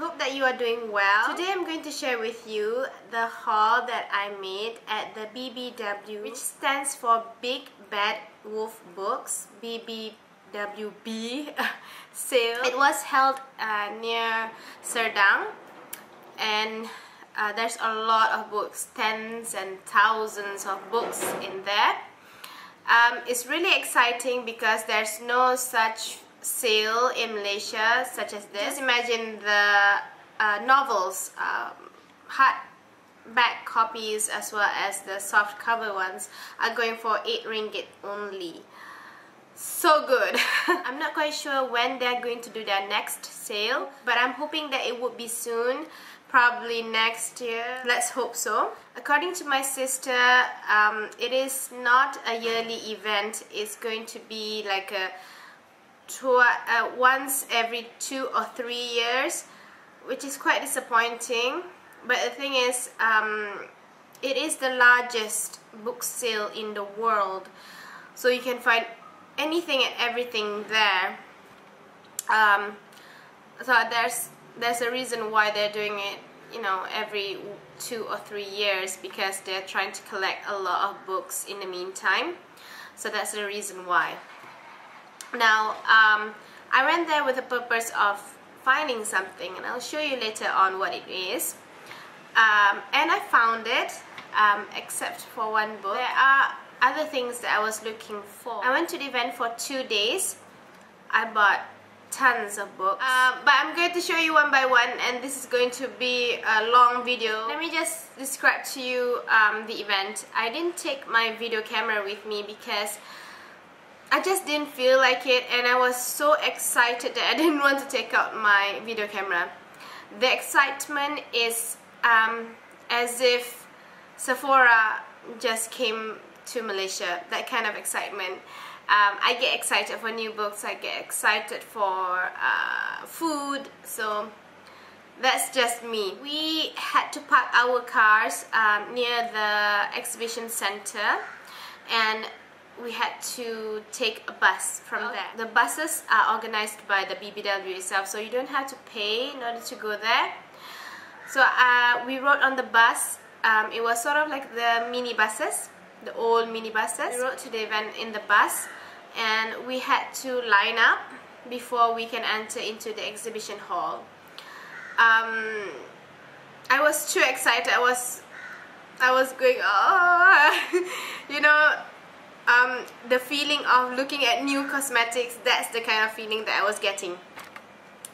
hope that you are doing well. Today I'm going to share with you the haul that I made at the BBW, which stands for Big Bad Wolf Books, BBWB sale. It was held near Serdang, and there's a lot of books, tens and thousands of books in there. It's really exciting because there's no such sale in Malaysia such as this. Just imagine the novels, hardback copies as well as the soft cover ones are going for 8 ringgit only. So good. I'm not quite sure when they're going to do their next sale, but I'm hoping that it would be soon, probably next year. Let's hope so. According to my sister, it is not a yearly event. It's going to be like a once every 2 or 3 years, which is quite disappointing. But the thing is, it is the largest book sale in the world, so you can find anything and everything there. So there's a reason why they're doing it, you know, every 2 or 3 years, because they're trying to collect a lot of books in the meantime. So that's the reason why. Now, I went there with the purpose of finding something, and I'll show you later on what it is. And I found it, except for one book. There are other things that I was looking for. I went to the event for 2 days. I bought tons of books, but I'm going to show you one by one, and this is going to be a long video. Let me just describe to you the event. I didn't take my video camera with me because I just didn't feel like it, and I was so excited that I didn't want to take out my video camera. The excitement is as if Sephora just came to Malaysia, that kind of excitement. I get excited for new books, I get excited for food, so that's just me. We had to park our cars near the exhibition center, and we had to take a bus from there. The buses are organized by the BBW itself, so you don't have to pay in order to go there. So we rode on the bus. It was sort of like the mini buses, the old mini buses. We rode to the event in the bus, and we had to line up before we can enter into the exhibition hall. I was too excited. I was going, oh, you know, the feeling of looking at new cosmetics. That's the kind of feeling that I was getting.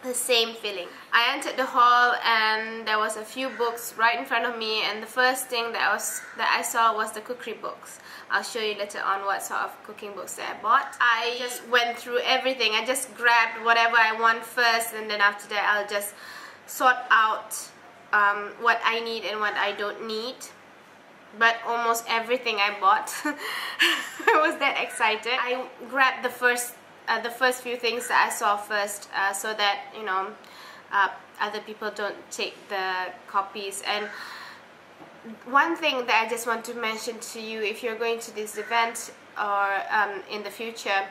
The same feeling. I entered the hall, and there was a few books right in front of me, and the first thing that I saw was the cookery books. I'll show you later on what sort of cooking books that I bought. I just went through everything. I just grabbed whatever I want first, and then after that I'll just sort out what I need and what I don't need. But almost everything I bought. I was that excited. I grabbed the first few things that I saw first, so that, you know, other people don't take the copies. And one thing that I just want to mention to you, if you're going to this event or in the future,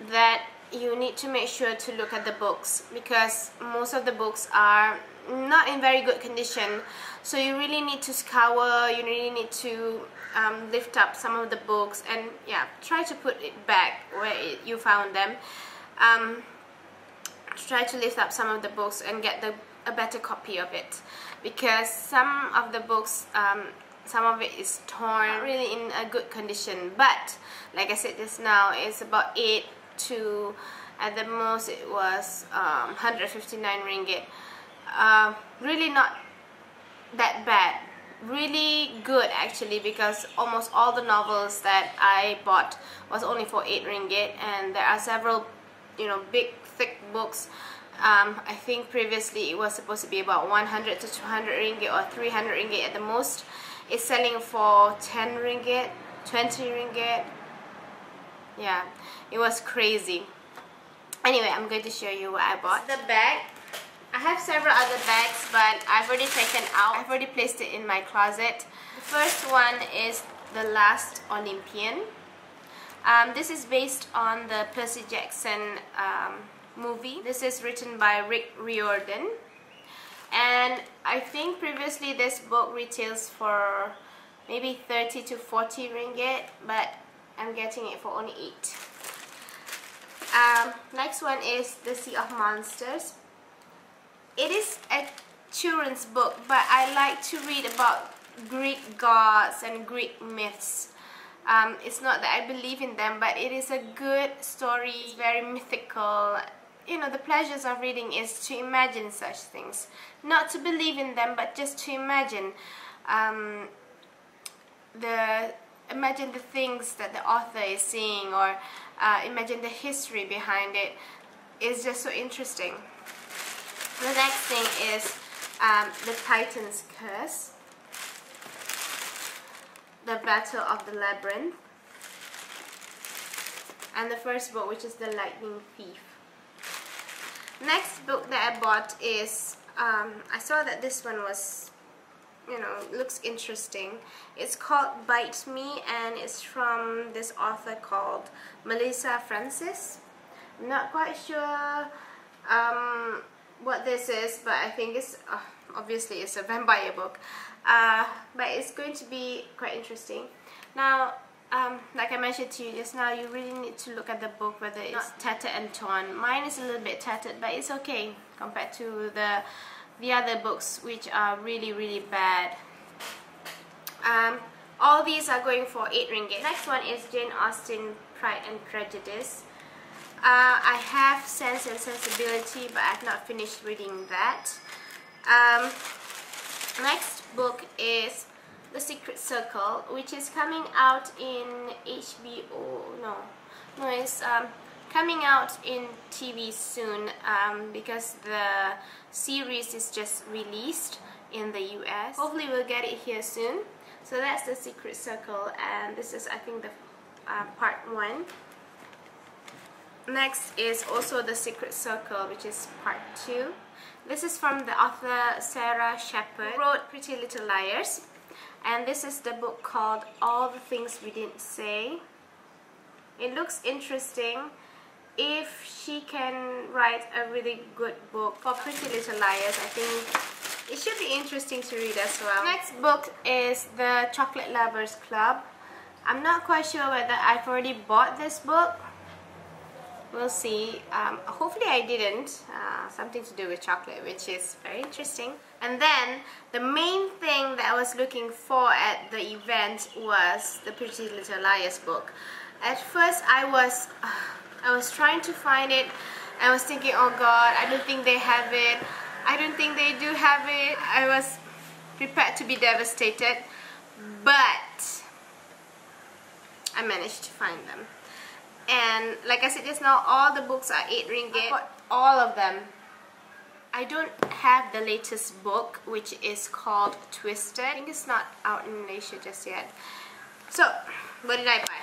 that you need to make sure to look at the books, because most of the books are not in very good condition. So you really need to scour, you really need to lift up some of the books, and yeah, try to put it back where you found them. Try to lift up some of the books and get a better copy of it, because some of the books, some of it is torn, not really in a good condition. But like I said just now, it's about 8 to, at the most it was 159 ringgit. Really not that bad, really good actually, because almost all the novels that I bought was only for 8 ringgit, and there are several, you know, big thick books. I think previously it was supposed to be about 100 to 200 ringgit or 300 ringgit at the most. It's selling for 10 ringgit, 20 ringgit. Yeah, it was crazy. Anyway, I'm going to show you what I bought. The bag. I have several other bags, but I've already taken out. I've already placed it in my closet. The first one is The Last Olympian. This is based on the Percy Jackson movie. This is written by Rick Riordan. And I think previously this book retails for maybe 30 to 40 ringgit, but I'm getting it for only 8. Next one is The Sea of Monsters. It is a children's book, but I like to read about Greek gods and Greek myths. It's not that I believe in them, but it is a good story. It's very mythical. You know, the pleasures of reading is to imagine such things. Not to believe in them, but just to imagine. Imagine the things that the author is seeing, or imagine the history behind it. It's just so interesting. The next thing is The Titan's Curse, The Battle of the Labyrinth, and the first book, which is The Lightning Thief. Next book that I bought is, I saw that this one was, you know, looks interesting. It's called Bite Me, and it's from this author called Melissa Francis. I'm not quite sure what this is, but I think it's obviously it's a vampire book, but it's going to be quite interesting. Now, like I mentioned to you just now, you really need to look at the book whether it's tattered and torn. Mine is a little bit tattered, but it's okay compared to the other books, which are really bad. All these are going for 8 ringgit. Next one is Jane Austen, Pride and Prejudice. I have Sense and Sensibility, but I have not finished reading that. Next book is The Secret Circle, which is coming out in HBO. No, it's coming out in TV soon, because the series is just released in the US. Hopefully we'll get it here soon. So that's The Secret Circle, and this is, I think, the part 1. Next is also The Secret Circle, which is part 2. This is from the author Sarah Shepard, who wrote Pretty Little Liars. And this is the book called All the Things We Didn't Say. It looks interesting. If she can write a really good book for Pretty Little Liars, I think it should be interesting to read as well. Next book is The Chocolate Lovers Club. I'm not quite sure whether I've already bought this book. We'll see. Hopefully I didn't. Something to do with chocolate, which is very interesting. And then the main thing that I was looking for at the event was the Pretty Little Liars book. At first I was trying to find it. I was thinking, oh God, I don't think they have it. I don't think they do have it. I was prepared to be devastated, but I managed to find them. And like I said just now, all the books are 8 ringgit. I bought all of them. I don't have the latest book, which is called Twisted. I think it's not out in Malaysia just yet. So, what did I buy?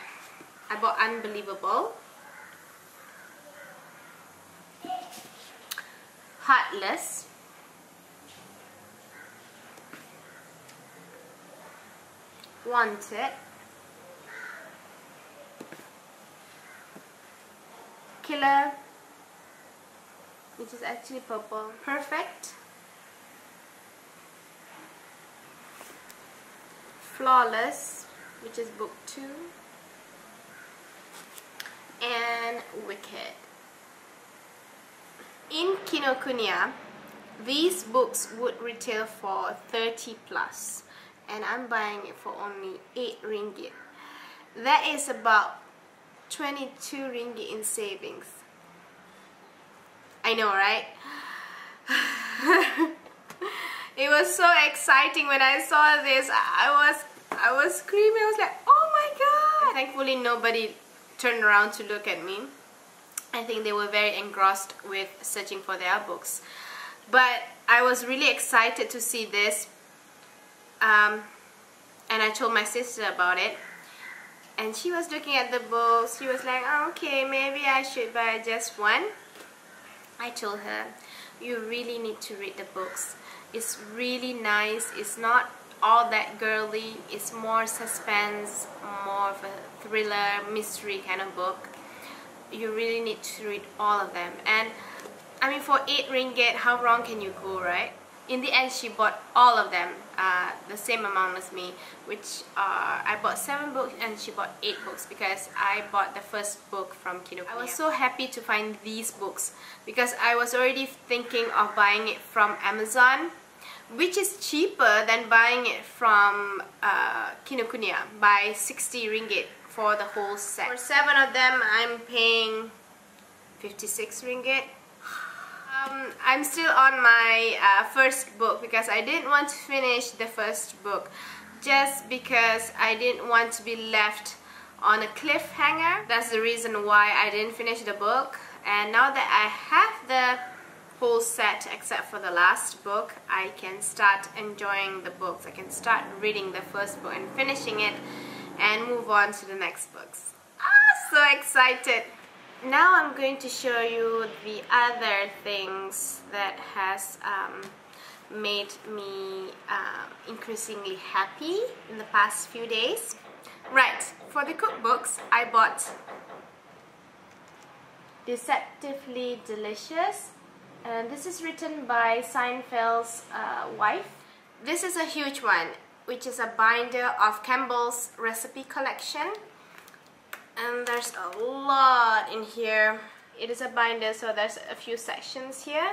I bought Unbelievable, Heartless, Wanted, Killer, which is actually purple, Perfect, Flawless, which is book 2, and Wicked. In Kinokuniya, these books would retail for 30 plus, and I'm buying it for only 8 ringgit. That is about 22 ringgit in savings. I know, right? It was so exciting when I saw this. I was screaming. I was like, oh my God! Thankfully nobody turned around to look at me. I think they were very engrossed with searching for their books. But I was really excited to see this, and I told my sister about it, and she was looking at the books. She was like, oh, okay, maybe I should buy just one. I told her, you really need to read the books. It's really nice. It's not all that girly. It's more suspense, more of a thriller, mystery kind of book. You really need to read all of them. And I mean, for 8 ringgit, how wrong can you go, right? in the end she bought all of them, the same amount as me, which I bought 7 books and she bought 8 books because I bought the first book from Kinokuniya. I was so happy to find these books because I was already thinking of buying it from Amazon, which is cheaper than buying it from Kinokuniya by 60 ringgit for the whole set. For 7 of them I'm paying 56 ringgit. I'm still on my first book because I didn't want to finish the first book just because I didn't want to be left on a cliffhanger. That's the reason why I didn't finish the book, and now that I have the whole set except for the last book, I can start enjoying the books. I can start reading the first book and finishing it and move on to the next books. So excited! Now I'm going to show you the other things that has made me increasingly happy in the past few days. Right, for the cookbooks I bought Deceptively Delicious, and this is written by Seinfeld's wife. This is a huge one, which is a binder of Campbell's recipe collection. And there's a lot in here. It is a binder, so there's a few sections here.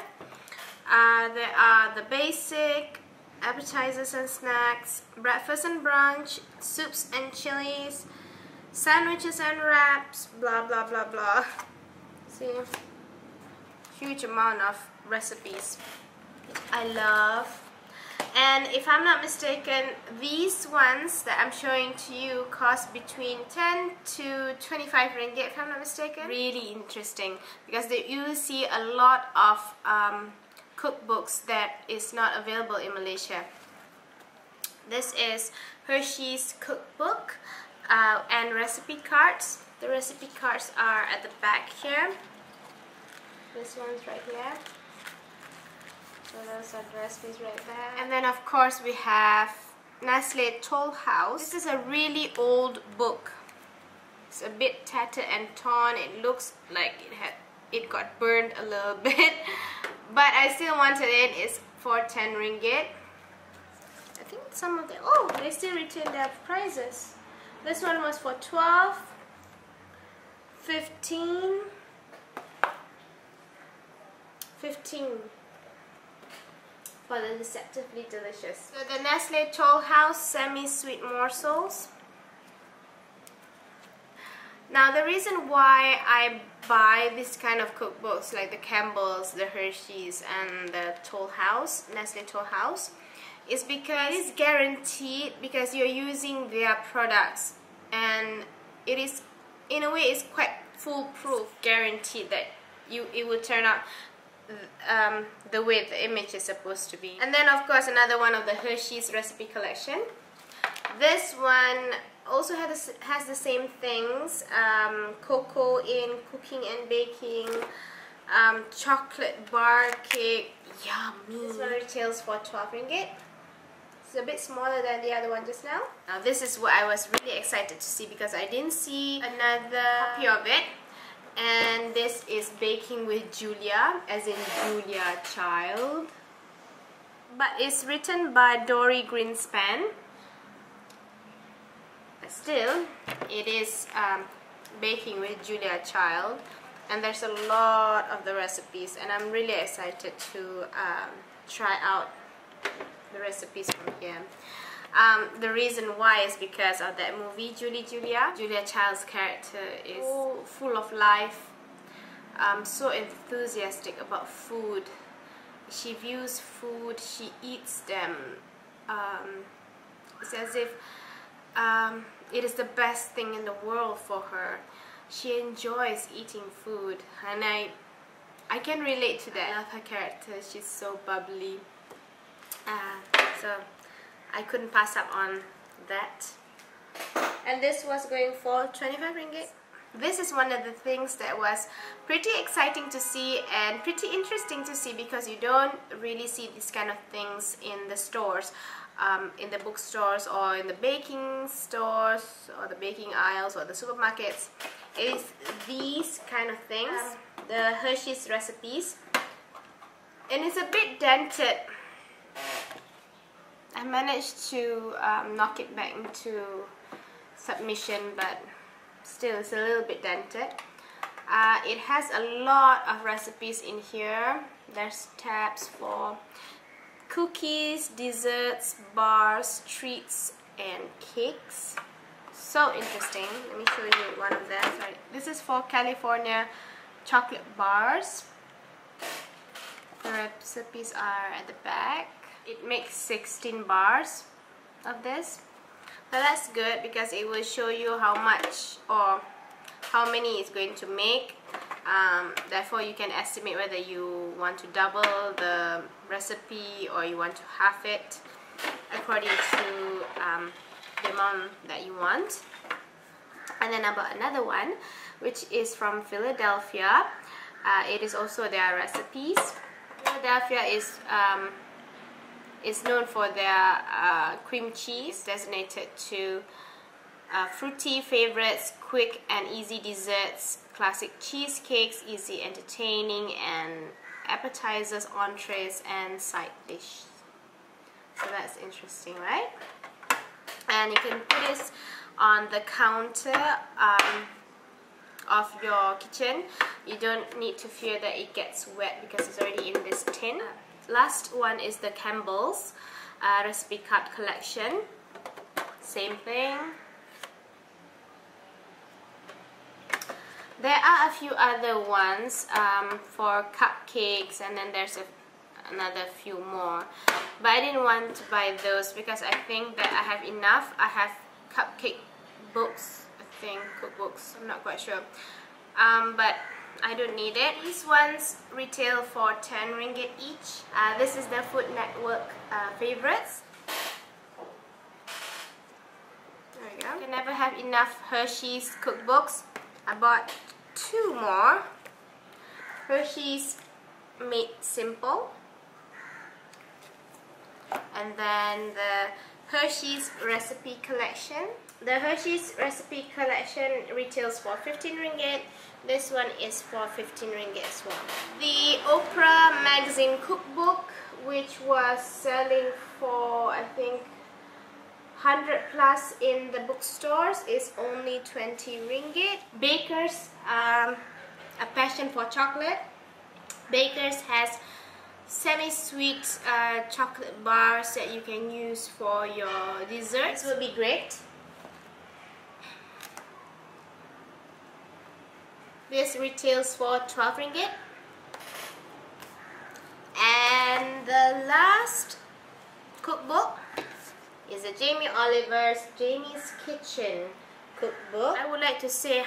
There are the basic, appetizers and snacks, breakfast and brunch, soups and chilies, sandwiches and wraps, blah blah blah blah. See, huge amount of recipes I love. And if I'm not mistaken, these ones that I'm showing to you cost between 10 to 25 ringgit, if I'm not mistaken. Really interesting because you see a lot of cookbooks that is not available in Malaysia. This is Hershey's cookbook and recipe cards. The recipe cards are at the back here. This one's right here. So those are the recipes right there. And then of course we have Nestle Toll House. This is a really old book. It's a bit tattered and torn. It looks like it got burned a little bit. But I still wanted it. It's for 10 ringgit. I think some of them, oh, they still retain their prices. This one was for 12, 15, 15. For the Deceptively Delicious. So the Nestle Toll House semi-sweet morsels. Now the reason why I buy this kind of cookbooks like the Campbell's, the Hershey's and the Toll House, Nestle Toll House, is because it's guaranteed because you're using their products, and it is, in a way, it's quite foolproof, guaranteed that it will turn out the way the image is supposed to be. And then of course another one of the Hershey's recipe collection. This one also has the same things, cocoa in cooking and baking, chocolate bar cake, yummy. This one retails for 12 ringgit. It's a bit smaller than the other one just now. Now this is what I was really excited to see because I didn't see another copy of it. And this is Baking with Julia, as in Julia Child. But it's written by Dory Greenspan. But still, it is Baking with Julia Child. And there's a lot of the recipes, and I'm really excited to try out the recipes from here. The reason why is because of that movie, Julia. Julia Child's character is full of life, so enthusiastic about food. She views food, she eats them. It's as if it is the best thing in the world for her. She enjoys eating food, and I can relate to that. I love her character, she's so bubbly. So I couldn't pass up on that. And this was going for 25 ringgit. This is one of the things that was pretty exciting to see and pretty interesting to see because you don't really see these kind of things in the stores, in the bookstores or in the baking stores or the baking aisles or the supermarkets. It is these kind of things, the Hershey's recipes, and it's a bit dented. I managed to knock it back into submission, but still it's a little bit dented. It has a lot of recipes in here. There's tabs for cookies, desserts, bars, treats, and cakes. So interesting. Let me show you one of them. Sorry. This is for California chocolate bars. The recipes are at the back. It makes 16 bars of this. So that's good because it will show you how much or how many it's going to make. Therefore you can estimate whether you want to double the recipe or you want to half it according to the amount that you want. And then I bought another one which is from Philadelphia. It is also their recipes. Philadelphia is known for their cream cheese, designated to fruity favorites, quick and easy desserts, classic cheesecakes, easy entertaining, and appetizers, entrees, and side dish. So that's interesting, right? And you can put this on the counter of your kitchen. You don't need to fear that it gets wet because it's already in this tin. Last one is the Campbell's recipe card collection. Same thing. There are a few other ones for cupcakes, and then there's another few more. But I didn't want to buy those because I think that I have enough. I have cupcake books, I think, cookbooks, I'm not quite sure. But I don't need it. These ones retail for 10 ringgit each. This is the Food Network favorites. There we go. You can never have enough Hershey's cookbooks. I bought 2 more. Hershey's Made Simple. And then the Hershey's Recipe Collection. The Hershey's Recipe Collection retails for 15 ringgit. This one is for 15 ringgit as well. The Oprah Magazine Cookbook, which was selling for, I think, 100 plus in the bookstores, is only 20 ringgit. Baker's, a passion for chocolate. Baker's has semi-sweet chocolate bars that you can use for your desserts. This will be great. This retails for 12 ringgit. And the last cookbook is a Jamie Oliver's Jamie's Kitchen cookbook. I would like to say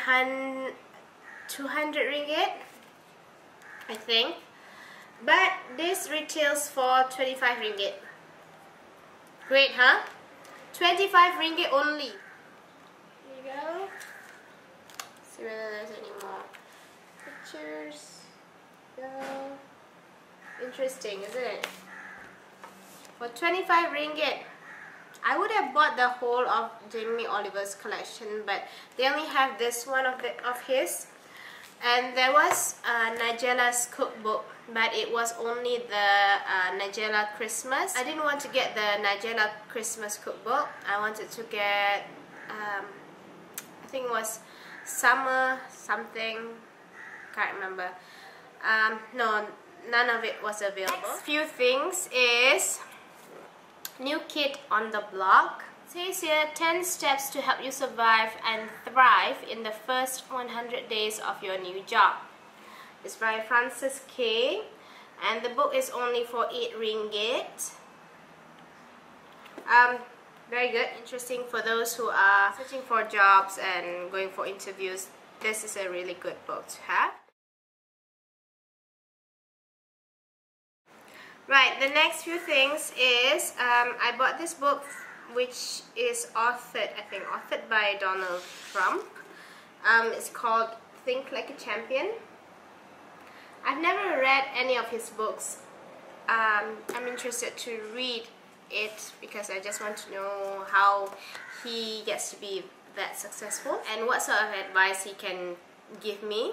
200 ringgit, I think. But this retails for 25 ringgit. Great, huh? 25 ringgit only. There you go. See whether there's any more pictures. Go. Interesting, isn't it? For 25 ringgit. I would have bought the whole of Jamie Oliver's collection, but they only have this one of his. And there was Nigella's cookbook, but it was only the Nigella Christmas. I didn't want to get the Nigella Christmas cookbook. I wanted to get, I think it was summer something, can't remember. No, none of it was available. Next few things is New Kid on the Block. It says here 10 steps to help you survive and thrive in the first 100 days of your new job. It's by Francis K. And the book is only for 8 ringgit. Very good, interesting for those who are searching for jobs and going for interviews. This is a really good book to have. Right, the next few things is I bought this book which is authored by Donald Trump. It's called Think Like a Champion. I've never read any of his books. I'm interested to read it because I just want to know how he gets to be that successful and what sort of advice he can give me.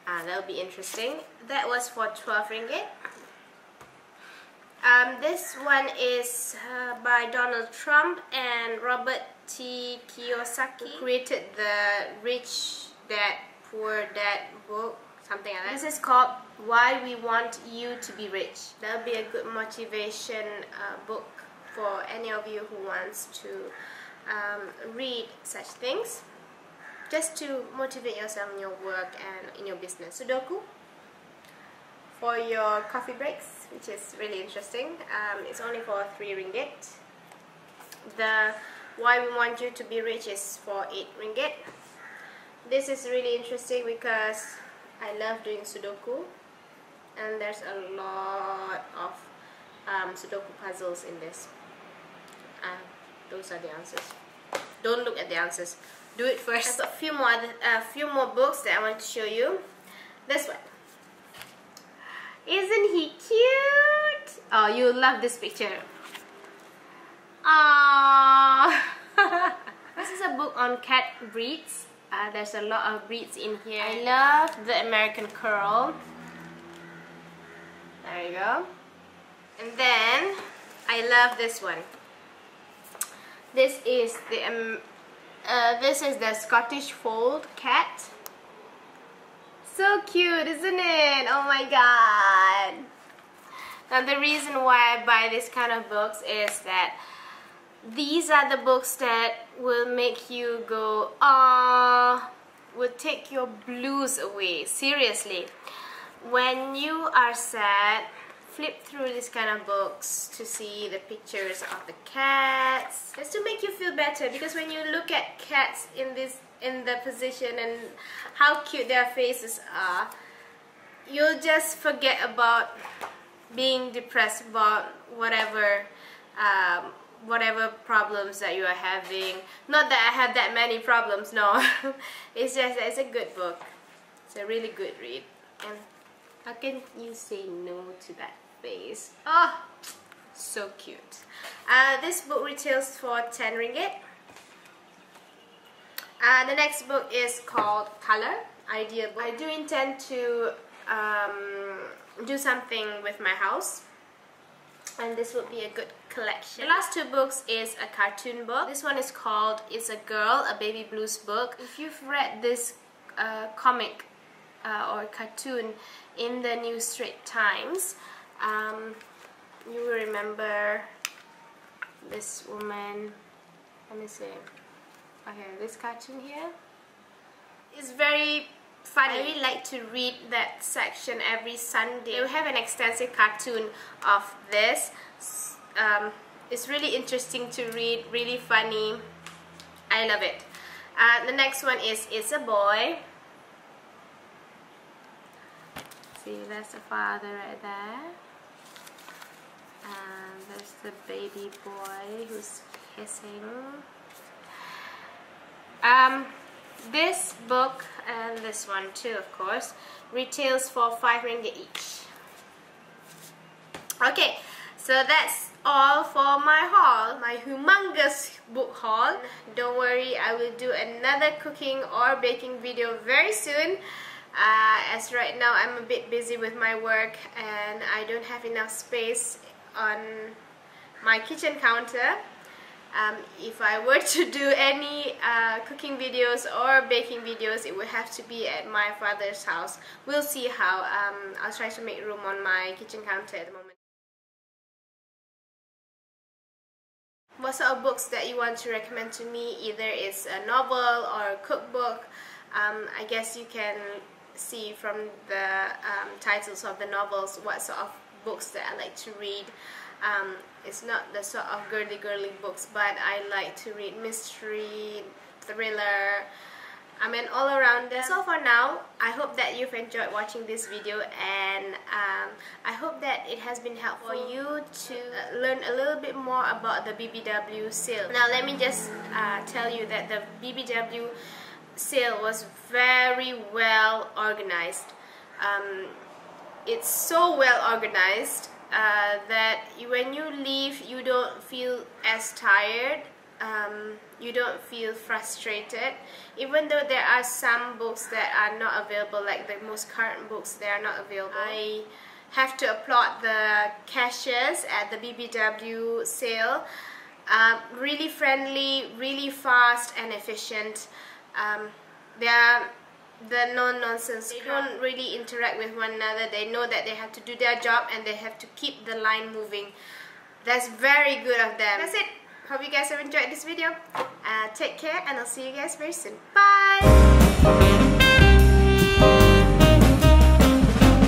That'll be interesting. That was for 12 ringgit. This one is by Donald Trump and Robert T. Kiyosaki, who created the Rich Dad Poor Dad book, something like that. This is called Why We Want You to Be Rich. That'll be a good motivation book for any of you who wants to read such things, just to motivate yourself in your work and in your business. Sudoku for your coffee breaks, which is really interesting. It's only for 3 ringgit. The Why We Want You to Be Rich is for 8 ringgit. This is really interesting because I love doing Sudoku, and there's a lot of Sudoku puzzles in this. Those are the answers. Don't look at the answers. Do it first. I've got a few more books that I want to show you. This one. Isn't he cute? Oh, you love this picture. Aww. This is a book on cat breeds. There's a lot of breeds in here. I love the American Curl. There you go. And then I love this one. This is the Scottish Fold cat. So cute, isn't it? Oh my god. Now the reason why I buy this kind of books is that these are the books that will make you go, ah, will take your blues away. Seriously. When you are sad, flip through this kind of books to see the pictures of the cats, just to make you feel better, because when you look at cats in the position and how cute their faces are, you'll just forget about being depressed about whatever problems that you are having. Not that I have that many problems, no. It's just that it's a good book. It's a really good read. And how can you say no to that face? Oh, so cute. This book retails for 10 ringgit. The next book is called Color Idea Book. I do intend to do something with my house, and this would be a good collection. The last 2 books is a cartoon book. This one is called It's a Girl, a Baby Blues book. If you've read this comic or cartoon in the New Straits Times, you will remember this woman. Let me see. Okay, this cartoon here is very funny. I really like to read that section every Sunday. We have an extensive cartoon of this. It's really interesting to read, really funny. I love it. The next one is It's a Boy. See, that's the father right there. And there's the baby boy who's kissing. This book and this one too, of course, retails for 5 ringgit each. Okay, so that's all for my haul, my humongous book haul. Don't worry, I will do another cooking or baking video very soon. As right now I'm a bit busy with my work and I don't have enough space on my kitchen counter. If I were to do any cooking videos or baking videos, it would have to be at my father's house. We'll see how. I'll try to make room on my kitchen counter at the moment. What sort of books that you want to recommend to me? Either it's a novel or a cookbook. I guess you can see from the titles of the novels what sort of books that I like to read. It's not the sort of girly books, but I like to read mystery, thriller, I mean all around them. So for now, I hope that you've enjoyed watching this video, and I hope that it has been helpful for you to learn a little bit more about the BBW sale. Now let me just tell you that the BBW sale was very well organized. It's so well organized that when you leave, you don't feel as tired, you don't feel frustrated, even though there are some books that are not available, like the most current books, they are not available. I have to applaud the cashiers at the BBW sale. Really friendly, really fast and efficient. They are the no-nonsense. They don't really interact with one another. They know that they have to do their job and they have to keep the line moving. That's very good of them. That's it. Hope you guys have enjoyed this video. Take care and I'll see you guys very soon. Bye!